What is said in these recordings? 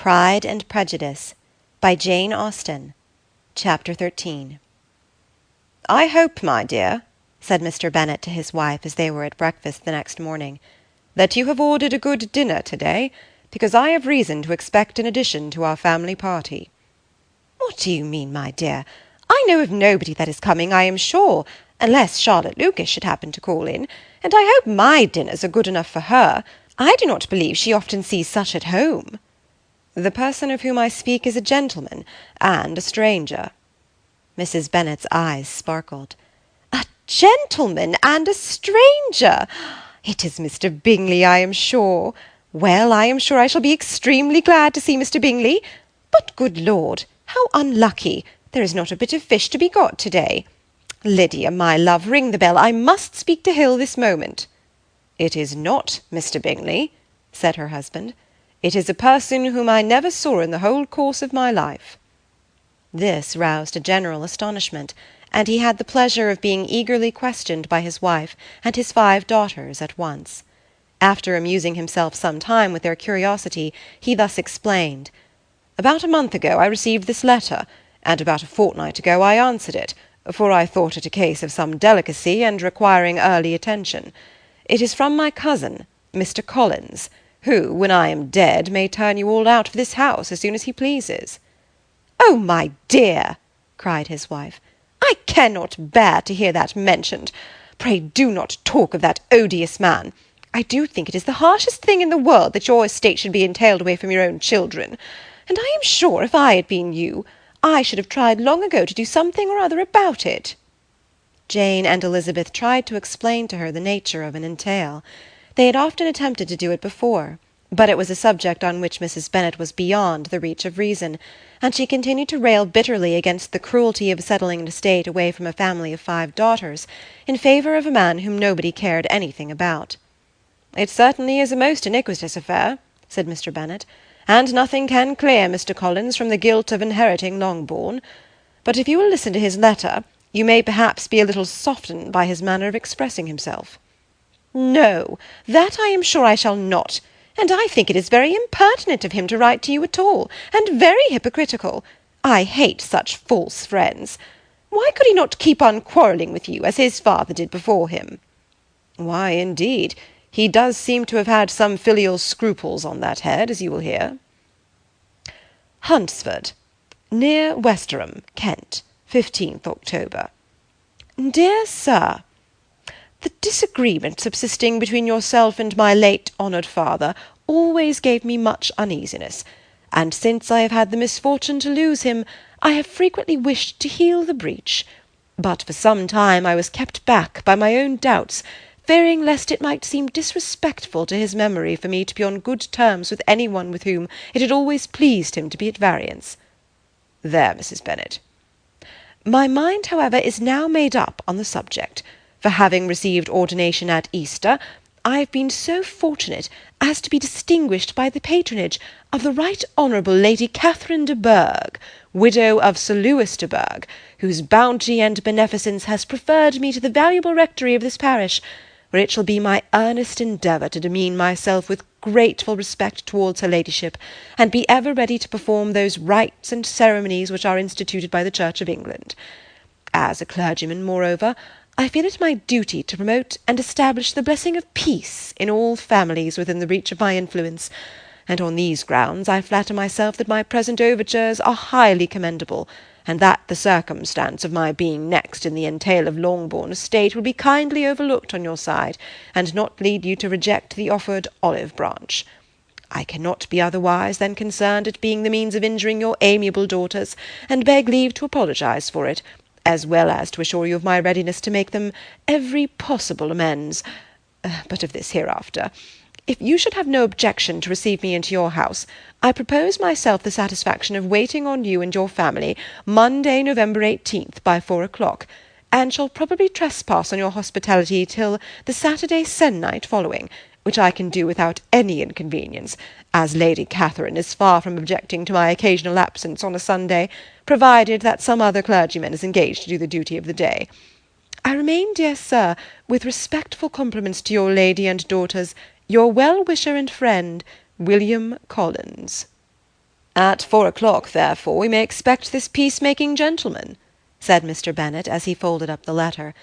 Pride and Prejudice by Jane Austen. Chapter 13. "I hope, my dear," said Mr. Bennet to his wife as they were at breakfast the next morning, "that you have ordered a good dinner to-day, because I have reason to expect an addition to our family party." "What do you mean, my dear? I know of nobody that is coming, I am sure, unless Charlotte Lucas should happen to call in, and I hope my dinners are good enough for her. I do not believe she often sees such at home." "The person of whom I speak is a gentleman, and a stranger." Mrs. Bennet's eyes sparkled. "A gentleman and a stranger! It is Mr. Bingley, I am sure. Well, I am sure I shall be extremely glad to see Mr. Bingley. But, good Lord, how unlucky! There is not a bit of fish to be got to-day. Lydia, my love, ring the bell. I must speak to Hill this moment." "It is not Mr. Bingley," said her husband. "It is a person whom I never saw in the whole course of my life." This roused a general astonishment, and he had the pleasure of being eagerly questioned by his wife and his 5 daughters at once. After amusing himself some time with their curiosity, he thus explained: "About a month ago I received this letter, and about a fortnight ago I answered it, for I thought it a case of some delicacy and requiring early attention. It is from my cousin, Mr. Collins, who, when I am dead, may turn you all out of this house as soon as he pleases." "Oh, my dear," cried his wife, "I cannot bear to hear that mentioned. Pray do not talk of that odious man. I do think it is the harshest thing in the world that your estate should be entailed away from your own children, and I am sure if I had been you, I should have tried long ago to do something or other about it." Jane and Elizabeth tried to explain to her the nature of an entail. They had often attempted to do it before, but it was a subject on which Mrs. Bennet was beyond the reach of reason, and she continued to rail bitterly against the cruelty of settling an estate away from a family of 5 daughters, in favour of a man whom nobody cared anything about. "It certainly is a most iniquitous affair," said Mr. Bennet, "and nothing can clear Mr. Collins from the guilt of inheriting Longbourn. But if you will listen to his letter, you may perhaps be a little softened by his manner of expressing himself." "No, that I am sure I shall not, and I think it is very impertinent of him to write to you at all, and very hypocritical. I hate such false friends. Why could he not keep on quarrelling with you, as his father did before him?" "Why, indeed, he does seem to have had some filial scruples on that head, as you will hear." "Hunsford, near Westerham, Kent, 15th October. "Dear Sir, the disagreement subsisting between yourself and my late honoured father always gave me much uneasiness, and since I have had the misfortune to lose him, I have frequently wished to heal the breach, but for some time I was kept back by my own doubts, fearing lest it might seem disrespectful to his memory for me to be on good terms with any one with whom it had always pleased him to be at variance. There, Mrs. Bennet. My mind, however, is now made up on the subject, for having received ordination at Easter, I have been so fortunate as to be distinguished by the patronage of the Right Honourable Lady Catherine de Bourgh, widow of Sir Lewis de Bourgh, whose bounty and beneficence has preferred me to the valuable rectory of this parish, where it shall be my earnest endeavour to demean myself with grateful respect towards her ladyship, and be ever ready to perform those rites and ceremonies which are instituted by the Church of England. As a clergyman, moreover, I feel it my duty to promote and establish the blessing of peace in all families within the reach of my influence, and on these grounds I flatter myself that my present overtures are highly commendable, and that the circumstance of my being next in the entail of Longbourn estate will be kindly overlooked on your side, and not lead you to reject the offered olive branch. I cannot be otherwise than concerned at being the means of injuring your amiable daughters, and beg leave to apologize for it, as well as to assure you of my readiness to make them every possible amends. But of this hereafter. If you should have no objection to receive me into your house, I propose myself the satisfaction of waiting on you and your family Monday, November 18th, by 4 o'clock, and shall probably trespass on your hospitality till the Saturday se'nnight following, which I can do without any inconvenience, as Lady Catherine is far from objecting to my occasional absence on a Sunday, provided that some other clergyman is engaged to do the duty of the day. I remain, dear sir, with respectful compliments to your lady and daughters, your well-wisher and friend, William Collins." "At 4 o'clock, therefore, we may expect this peace-making gentleman," said Mr. Bennet, as he folded up the letter.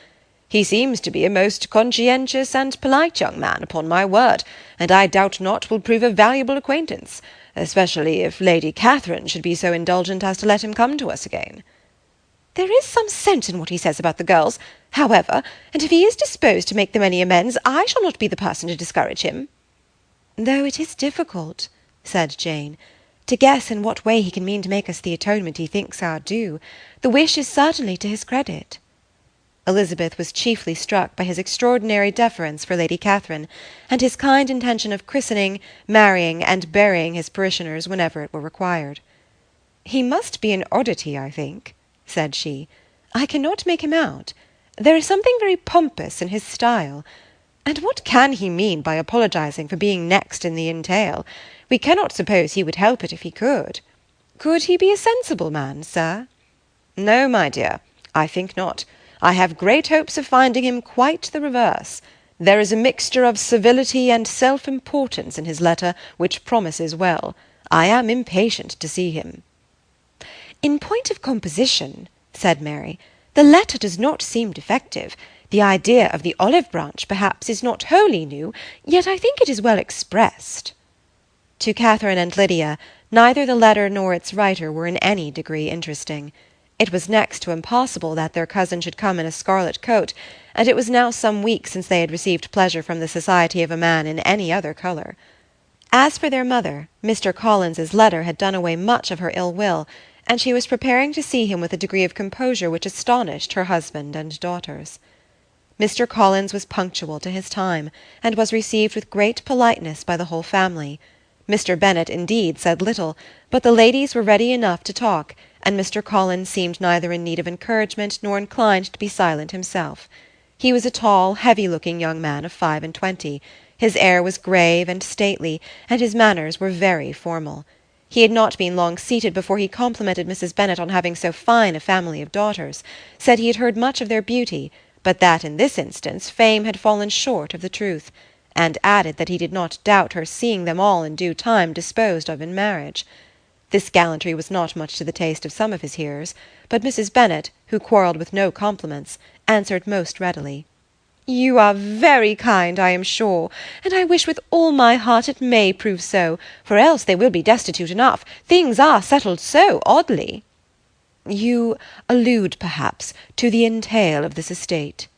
"He seems to be a most conscientious and polite young man, upon my word, and I doubt not will prove a valuable acquaintance, especially if Lady Catherine should be so indulgent as to let him come to us again." "There is some sense in what he says about the girls, however, and if he is disposed to make them any amends, I shall not be the person to discourage him." "Though it is difficult," said Jane, "to guess in what way he can mean to make us the atonement he thinks our due. The wish is certainly to his credit." Elizabeth was chiefly struck by his extraordinary deference for Lady Catherine, and his kind intention of christening, marrying, and burying his parishioners whenever it were required. "He must be an oddity, I think," said she. "I cannot make him out. There is something very pompous in his style. And what can he mean by apologizing for being next in the entail? We cannot suppose he would help it if he could. Could he be a sensible man, sir?" "No, my dear, I think not. I have great hopes of finding him quite the reverse. There is a mixture of civility and self-importance in his letter which promises well. I am impatient to see him." "In point of composition," said Mary, "the letter does not seem defective. The idea of the olive branch, perhaps, is not wholly new, yet I think it is well expressed." To Catherine and Lydia, neither the letter nor its writer were in any degree interesting. It was next to impossible that their cousin should come in a scarlet coat, and it was now some weeks since they had received pleasure from the society of a man in any other colour. As for their mother, Mr. Collins's letter had done away much of her ill will, and she was preparing to see him with a degree of composure which astonished her husband and daughters. Mr. Collins was punctual to his time, and was received with great politeness by the whole family. Mr. Bennet, indeed, said little, but the ladies were ready enough to talk, and Mr. Collins seemed neither in need of encouragement nor inclined to be silent himself. He was a tall, heavy-looking young man of 25. His air was grave and stately, and his manners were very formal. He had not been long seated before he complimented Mrs. Bennet on having so fine a family of daughters, said he had heard much of their beauty, but that in this instance fame had fallen short of the truth, and added that he did not doubt her seeing them all in due time disposed of in marriage. This gallantry was not much to the taste of some of his hearers, but Mrs. Bennet, who quarrelled with no compliments, answered most readily. "You are very kind, I am sure, and I wish with all my heart it may prove so, for else they will be destitute enough. Things are settled so oddly." "You allude, perhaps, to the entail of this estate."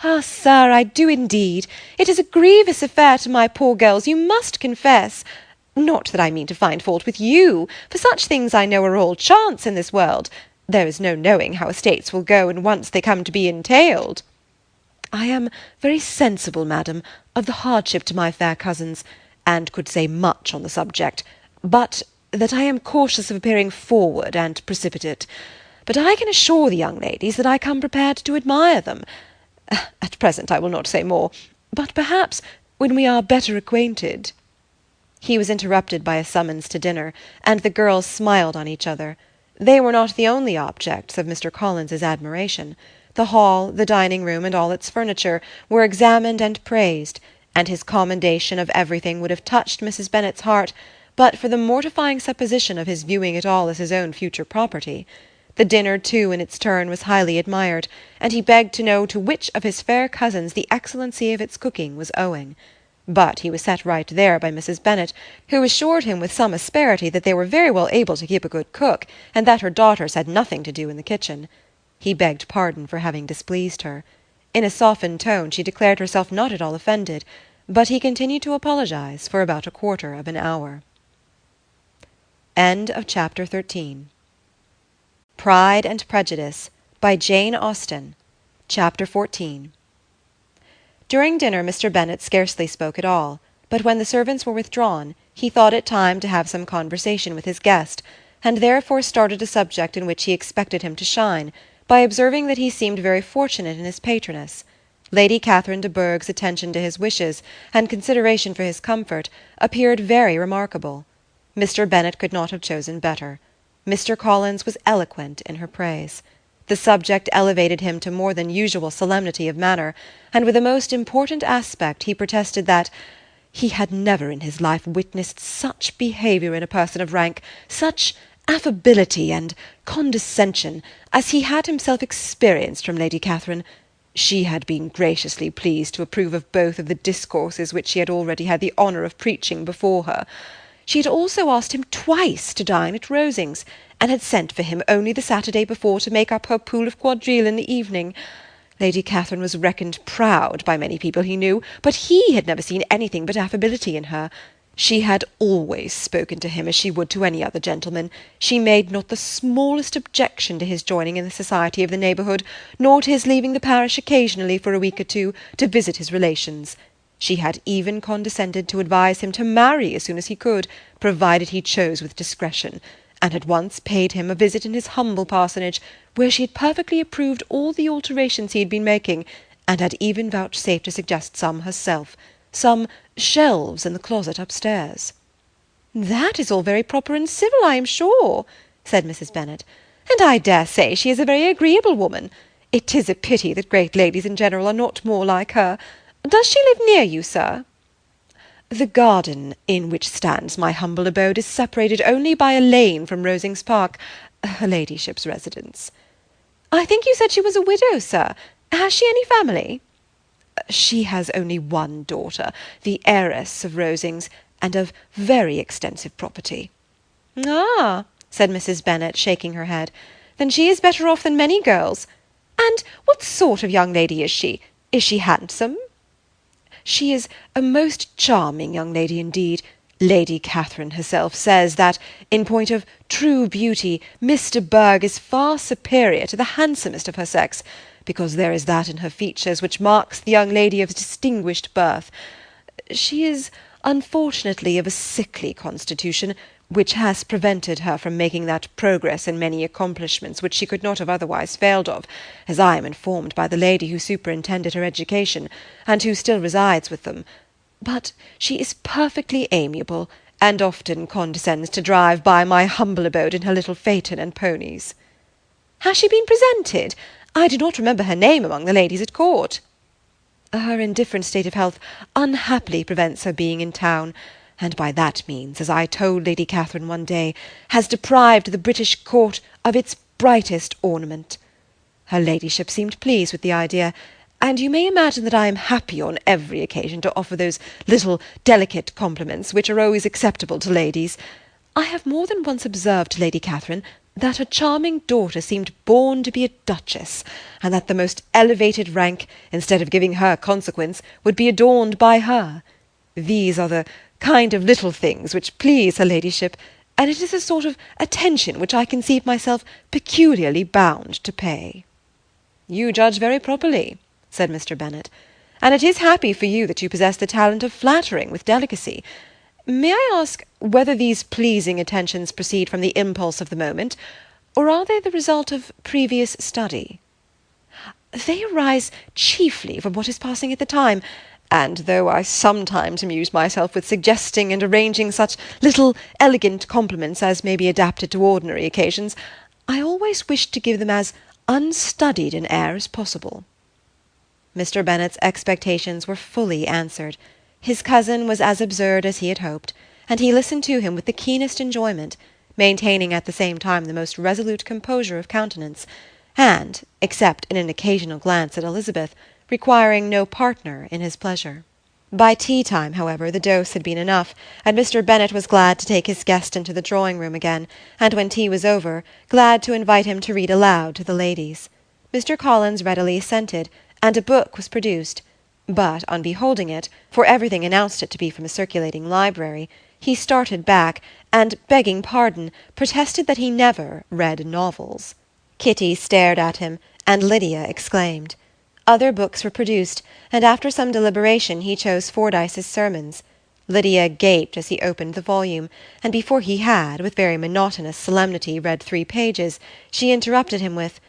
"Ah, sir, I do indeed. It is a grievous affair to my poor girls, you must confess. Not that I mean to find fault with you, for such things I know are all chance in this world. There is no knowing how estates will go when once they come to be entailed." "I am very sensible, madam, of the hardship to my fair cousins, and could say much on the subject, but that I am cautious of appearing forward and precipitate. But I can assure the young ladies that I come prepared to admire them. At present I will not say more, but perhaps when we are better acquainted—" He was interrupted by a summons to dinner, and the girls smiled on each other. They were not the only objects of Mr. Collins's admiration. The hall, the dining-room, and all its furniture, were examined and praised, and his commendation of everything would have touched Mrs. Bennet's heart, but for the mortifying supposition of his viewing it all as his own future property. The dinner, too, in its turn, was highly admired, and he begged to know to which of his fair cousins the excellency of its cooking was owing. But he was set right there by Mrs. Bennet, who assured him with some asperity that they were very well able to keep a good cook, and that her daughters had nothing to do in the kitchen. He begged pardon for having displeased her. In a softened tone she declared herself not at all offended, but he continued to apologize for about a quarter of an hour. End of chapter 13. Pride and Prejudice, by Jane Austen. Chapter 14. During dinner Mr. Bennet scarcely spoke at all, but when the servants were withdrawn, he thought it time to have some conversation with his guest, and therefore started a subject in which he expected him to shine, by observing that he seemed very fortunate in his patroness. Lady Catherine de Bourgh's attention to his wishes, and consideration for his comfort, appeared very remarkable. Mr. Bennet could not have chosen better. Mr. Collins was eloquent in her praise. The subject elevated him to more than usual solemnity of manner, and with a most important aspect he protested that He had never in his life witnessed such behaviour in a person of rank, such affability and condescension, as he had himself experienced from Lady Catherine. She had been graciously pleased to approve of both of the discourses which he had already had the honour of preaching before her. She had also asked him twice to dine at Rosings, and had sent for him only the Saturday before to make up her pool of quadrille in the evening. Lady Catherine was reckoned proud by many people he knew, but he had never seen anything but affability in her. She had always spoken to him as she would to any other gentleman. She made not the smallest objection to his joining in the society of the neighbourhood, nor to his leaving the parish occasionally for a week or two to visit his relations. She had even condescended to advise him to marry as soon as he could, provided he chose with discretion, and had once paid him a visit in his humble parsonage, where she had perfectly approved all the alterations he had been making, and had even vouchsafed to suggest some herself, some shelves in the closet upstairs. "That is all very proper and civil, I am sure," said Mrs. Bennet, "and I dare say she is a very agreeable woman. It is a pity that great ladies in general are not more like her. Does she live near you, sir?" "The garden in which stands my humble abode is separated only by a lane from Rosings Park, her ladyship's residence." "I think you said she was a widow, sir. Has she any family?" "She has only one daughter, the heiress of Rosings, and of very extensive property." "Ah," said Mrs. Bennet, shaking her head, "then she is better off than many girls. And what sort of young lady is she? Is she handsome?" "She is a most charming young lady indeed. Lady Catherine herself says that, in point of true beauty, Miss de Bourgh is far superior to the handsomest of her sex, because there is that in her features which marks the young lady of distinguished birth. She is unfortunately of a sickly constitution, which has prevented her from making that progress in many accomplishments which she could not have otherwise failed of, as I am informed by the lady who superintended her education, and who still resides with them. But she is perfectly amiable, and often condescends to drive by my humble abode in her little phaeton and ponies." "Has she been presented? I do not remember her name among the ladies at court." "Her indifferent state of health unhappily prevents her being in town, and by that means, as I told Lady Catherine one day, has deprived the British court of its brightest ornament. Her ladyship seemed pleased with the idea, and you may imagine that I am happy on every occasion to offer those little delicate compliments which are always acceptable to ladies. I have more than once observed to Lady Catherine that her charming daughter seemed born to be a duchess, and that the most elevated rank, instead of giving her consequence, would be adorned by her. These are the kind of little things which please her ladyship, and it is a sort of attention which I conceive myself peculiarly bound to pay." "You judge very properly," said Mr. Bennet, "and it is happy for you that you possess the talent of flattering with delicacy. May I ask whether these pleasing attentions proceed from the impulse of the moment, or are they the result of previous study?" "They arise chiefly from what is passing at the time, and though I sometimes amuse myself with suggesting and arranging such little elegant compliments as may be adapted to ordinary occasions, I always wish to give them as unstudied an air as possible." Mr. Bennet's expectations were fully answered. His cousin was as absurd as he had hoped, and he listened to him with the keenest enjoyment, maintaining at the same time the most resolute composure of countenance, and, except in an occasional glance at Elizabeth, requiring no partner in his pleasure. By tea-time, however, the dose had been enough, and Mr. Bennet was glad to take his guest into the drawing-room again, and when tea was over, glad to invite him to read aloud to the ladies. Mr. Collins readily assented, and a book was produced, but on beholding it, for everything announced it to be from a circulating library, he started back, and, begging pardon, protested that he never read novels. Kitty stared at him, and Lydia exclaimed. Other books were produced, and after some deliberation he chose Fordyce's Sermons. Lydia gaped as he opened the volume, and before he had, with very monotonous solemnity, read 3 pages, she interrupted him with,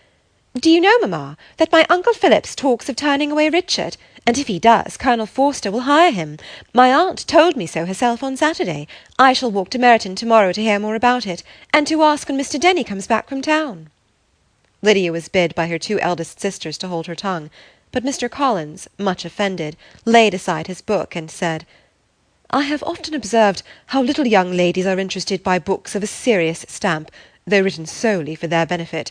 "Do you know, mamma, that my Uncle Phillips talks of turning away Richard, and if he does, Colonel Forster will hire him. My aunt told me so herself on Saturday. I shall walk to Meryton to-morrow to hear more about it, and to ask when Mr. Denny comes back from town." Lydia was bid by her 2 eldest sisters to hold her tongue, but Mr. Collins, much offended, laid aside his book, and said, I have often observed how little young ladies are interested by books of a serious stamp, though written solely for their benefit.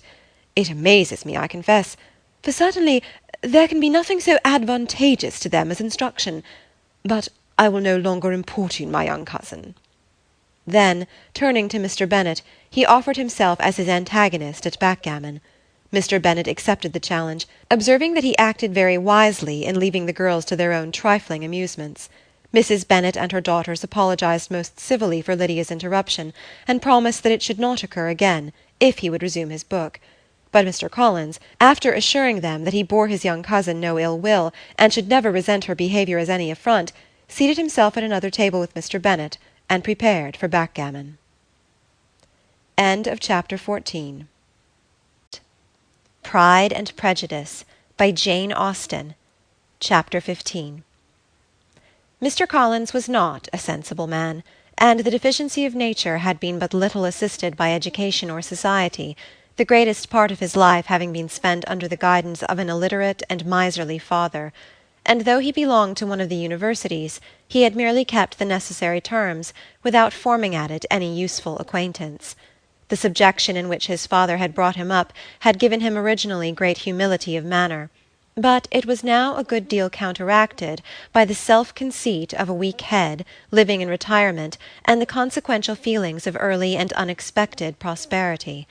It amazes me, I confess, for certainly there can be nothing so advantageous to them as instruction. But I will no longer importune my young cousin." Then, turning to Mr. Bennet, he offered himself as his antagonist at backgammon. Mr. Bennet accepted the challenge, observing that he acted very wisely in leaving the girls to their own trifling amusements. Mrs. Bennet and her daughters apologized most civilly for Lydia's interruption, and promised that it should not occur again, if he would resume his book. But Mr. Collins, after assuring them that he bore his young cousin no ill will, and should never resent her behaviour as any affront, seated himself at another table with Mr. Bennet, and prepared for backgammon. Chapter 14. Pride and Prejudice, by Jane Austen. Chapter 15. Mr. Collins was not a sensible man, and the deficiency of nature had been but little assisted by education or society, the greatest part of his life having been spent under the guidance of an illiterate and miserly father; and though he belonged to one of the universities, he had merely kept the necessary terms, without forming at it any useful acquaintance. The subjection in which his father had brought him up had given him originally great humility of manner, but it was now a good deal counteracted by the self-conceit of a weak head, living in retirement, and the consequential feelings of early and unexpected prosperity.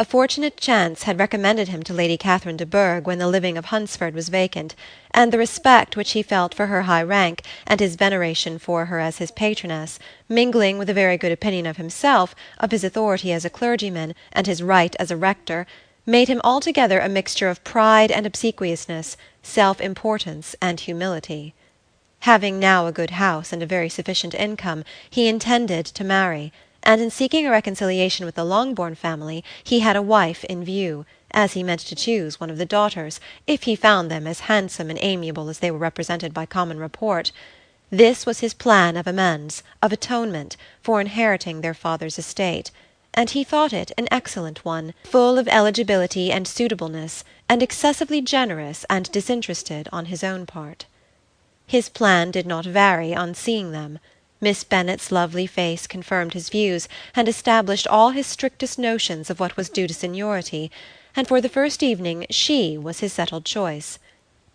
A fortunate chance had recommended him to Lady Catherine de Bourgh when the living of Hunsford was vacant, and the respect which he felt for her high rank, and his veneration for her as his patroness, mingling with a very good opinion of himself, of his authority as a clergyman, and his right as a rector, made him altogether a mixture of pride and obsequiousness, self-importance and humility. Having now a good house and a very sufficient income, he intended to marry, and in seeking a reconciliation with the Longbourn family he had a wife in view, as he meant to choose one of the daughters, if he found them as handsome and amiable as they were represented by common report. This was his plan of amends, of atonement, for inheriting their father's estate, and he thought it an excellent one, full of eligibility and suitableness, and excessively generous and disinterested on his own part. His plan did not vary on seeing them. Miss Bennet's lovely face confirmed his views, and established all his strictest notions of what was due to seniority, and for the first evening she was his settled choice.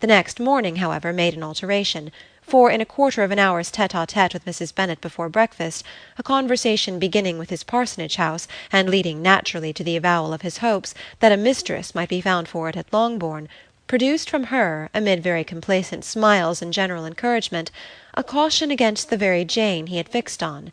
The next morning, however, made an alteration, for in a quarter of an hour's tête-à-tête with Mrs. Bennet before breakfast, a conversation beginning with his parsonage house, and leading naturally to the avowal of his hopes that a mistress might be found for it at Longbourn, produced from her, amid very complacent smiles and general encouragement, a caution against the very Jane he had fixed on.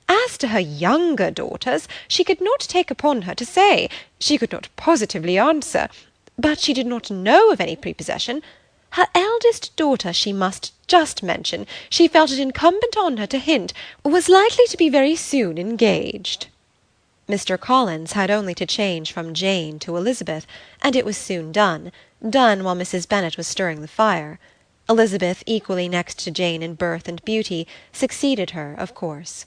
As to her younger daughters, she could not take upon her to say, she could not positively answer, but she did not know of any prepossession. Her eldest daughter she must just mention, she felt it incumbent on her to hint, was likely to be very soon engaged. Mr. Collins had only to change from Jane to Elizabeth, and it was soon done while Mrs. Bennet was stirring the fire. Elizabeth, equally next to Jane in birth and beauty, succeeded her, of course.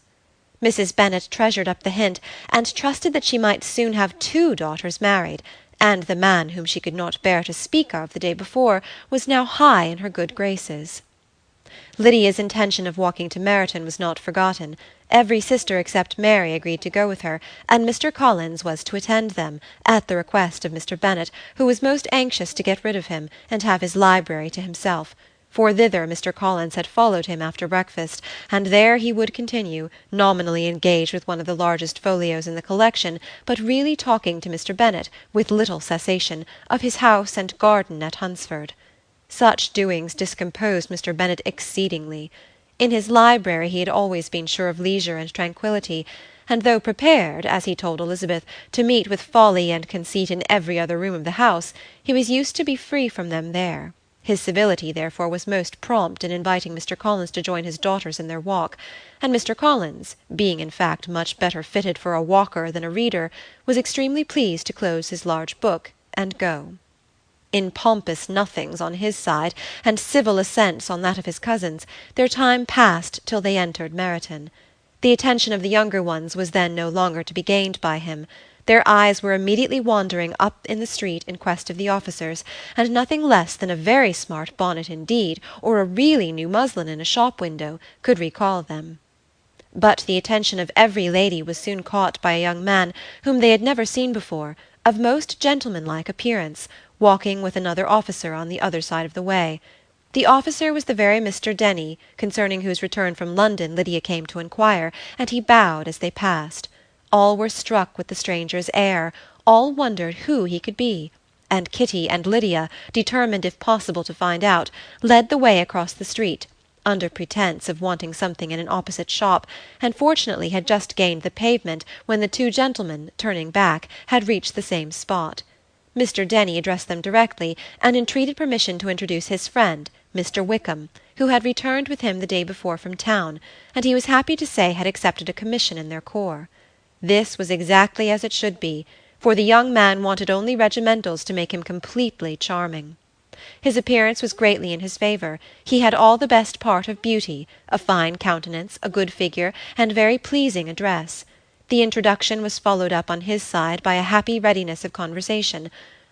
Mrs. Bennet treasured up the hint, and trusted that she might soon have 2 daughters married, and the man whom she could not bear to speak of the day before was now high in her good graces. Lydia's intention of walking to Meryton was not forgotten. Every sister except Mary agreed to go with her, and Mr. Collins was to attend them, at the request of Mr. Bennet, who was most anxious to get rid of him, and have his library to himself, for thither Mr. Collins had followed him after breakfast, and there he would continue, nominally engaged with one of the largest folios in the collection, but really talking to Mr. Bennet, with little cessation, of his house and garden at Hunsford. Such doings discomposed Mr. Bennet exceedingly. In his library he had always been sure of leisure and tranquillity, and though prepared, as he told Elizabeth, to meet with folly and conceit in every other room of the house, he was used to be free from them there. His civility, therefore, was most prompt in inviting Mr. Collins to join his daughters in their walk, and Mr. Collins, being in fact much better fitted for a walker than a reader, was extremely pleased to close his large book and go. In pompous nothings on his side, and civil assents on that of his cousins, their time passed till they entered Meryton. The attention of the younger ones was then no longer to be gained by him. Their eyes were immediately wandering up in the street in quest of the officers, and nothing less than a very smart bonnet indeed, or a really new muslin in a shop window, could recall them. But the attention of every lady was soon caught by a young man whom they had never seen before, of most gentlemanlike appearance, walking with another officer on the other side of the way. The officer was the very Mr. Denny, concerning whose return from London Lydia came to inquire, and he bowed as they passed. All were struck with the stranger's air, all wondered who he could be, and Kitty and Lydia, determined if possible to find out, led the way across the street, under pretence of wanting something in an opposite shop, and fortunately had just gained the pavement when the two gentlemen, turning back, had reached the same spot. Mr. Denny addressed them directly, and entreated permission to introduce his friend, Mr. Wickham, who had returned with him the day before from town, and he was happy to say had accepted a commission in their corps. This was exactly as it should be, for the young man wanted only regimentals to make him completely charming. His appearance was greatly in his favour. He had all the best part of beauty, a fine countenance, a good figure, and very pleasing address. The introduction was followed up on his side by a happy readiness of conversation,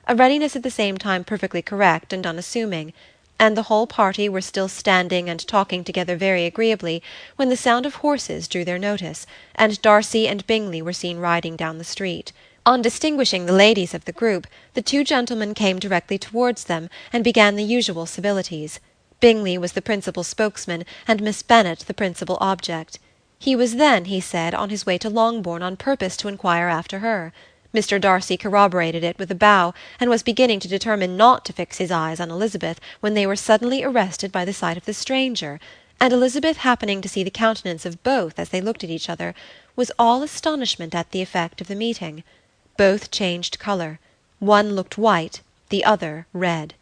a readiness at the same time perfectly correct and unassuming, and the whole party were still standing and talking together very agreeably when the sound of horses drew their notice, and Darcy and Bingley were seen riding down the street. On distinguishing the ladies of the group, the two gentlemen came directly towards them, and began the usual civilities. Bingley was the principal spokesman, and Miss Bennet the principal object. He was then, he said, on his way to Longbourn on purpose to inquire after her. Mr. Darcy corroborated it with a bow, and was beginning to determine not to fix his eyes on Elizabeth, when they were suddenly arrested by the sight of the stranger, and Elizabeth, happening to see the countenance of both as they looked at each other, was all astonishment at the effect of the meeting. Both changed colour. One looked white, the other red.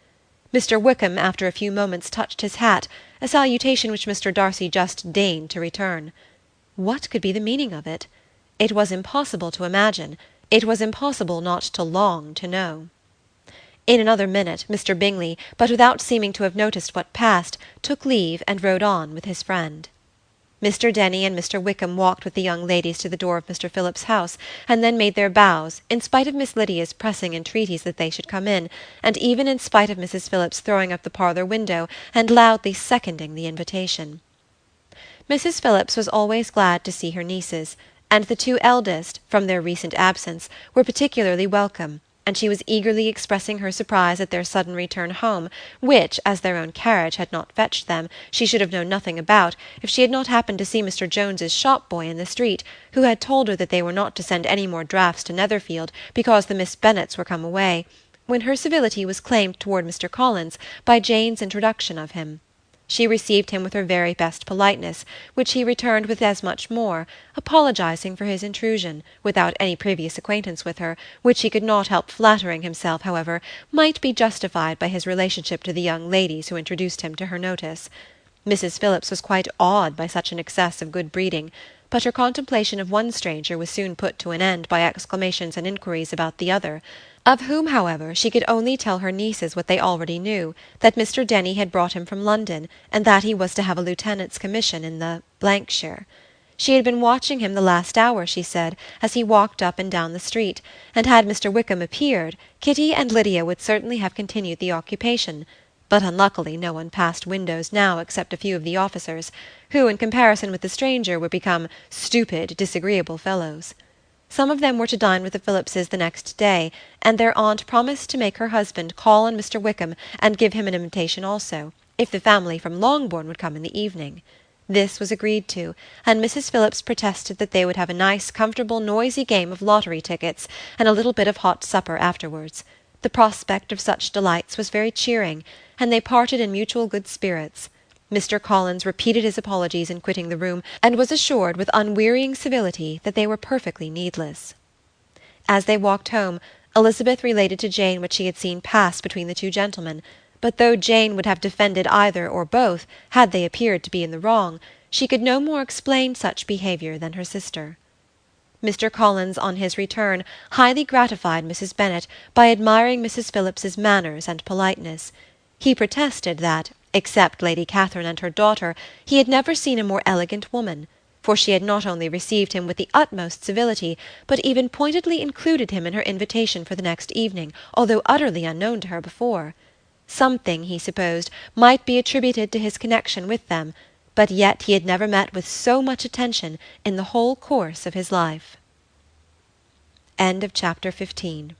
Mr. Wickham after a few moments touched his hat, a salutation which Mr. Darcy just deigned to return. What could be the meaning of it? It was impossible to imagine. It was impossible not to long to know. In another minute Mr. Bingley, but without seeming to have noticed what passed, took leave and rode on with his friend. Mr. Denny and Mr. Wickham walked with the young ladies to the door of Mr. Phillips's house, and then made their bows, in spite of Miss Lydia's pressing entreaties that they should come in, and even in spite of Mrs. Phillips throwing up the parlour window and loudly seconding the invitation. Mrs. Phillips was always glad to see her nieces, and the two eldest, from their recent absence, were particularly welcome, and she was eagerly expressing her surprise at their sudden return home, which, as their own carriage had not fetched them, she should have known nothing about, if she had not happened to see Mr. Jones's shop-boy in the street, who had told her that they were not to send any more draughts to Netherfield, because the Miss Bennets were come away, when her civility was claimed toward Mr. Collins by Jane's introduction of him. She received him with her very best politeness, which he returned with as much more, apologizing for his intrusion, without any previous acquaintance with her, which he could not help flattering himself, however, might be justified by his relationship to the young ladies who introduced him to her notice. Mrs. Phillips was quite awed by such an excess of good breeding, but her contemplation of one stranger was soon put to an end by exclamations and inquiries about the other, of whom, however, she could only tell her nieces what they already knew, that Mr. Denny had brought him from London, and that he was to have a lieutenant's commission in the shire. She had been watching him the last hour, she said, as he walked up and down the street, and had Mr. Wickham appeared, Kitty and Lydia would certainly have continued the occupation, but unluckily no one passed windows now except a few of the officers, who, in comparison with the stranger, were become stupid, disagreeable fellows. Some of them were to dine with the Phillipses the next day, and their aunt promised to make her husband call on Mr. Wickham and give him an invitation also, if the family from Longbourn would come in the evening. This was agreed to, and Mrs. Phillips protested that they would have a nice, comfortable, noisy game of lottery tickets, and a little bit of hot supper afterwards. The prospect of such delights was very cheering, and they parted in mutual good spirits. Mr. Collins repeated his apologies in quitting the room, and was assured with unwearying civility that they were perfectly needless. As they walked home, Elizabeth related to Jane what she had seen pass between the two gentlemen, but though Jane would have defended either or both, had they appeared to be in the wrong, she could no more explain such behaviour than her sister. Mr. Collins, on his return, highly gratified Mrs. Bennet by admiring Mrs. Phillips's manners and politeness. He protested that, except Lady Catherine and her daughter, he had never seen a more elegant woman, for she had not only received him with the utmost civility, but even pointedly included him in her invitation for the next evening, although utterly unknown to her before. Something, he supposed, might be attributed to his connection with them, but yet he had never met with so much attention in the whole course of his life. Chapter 15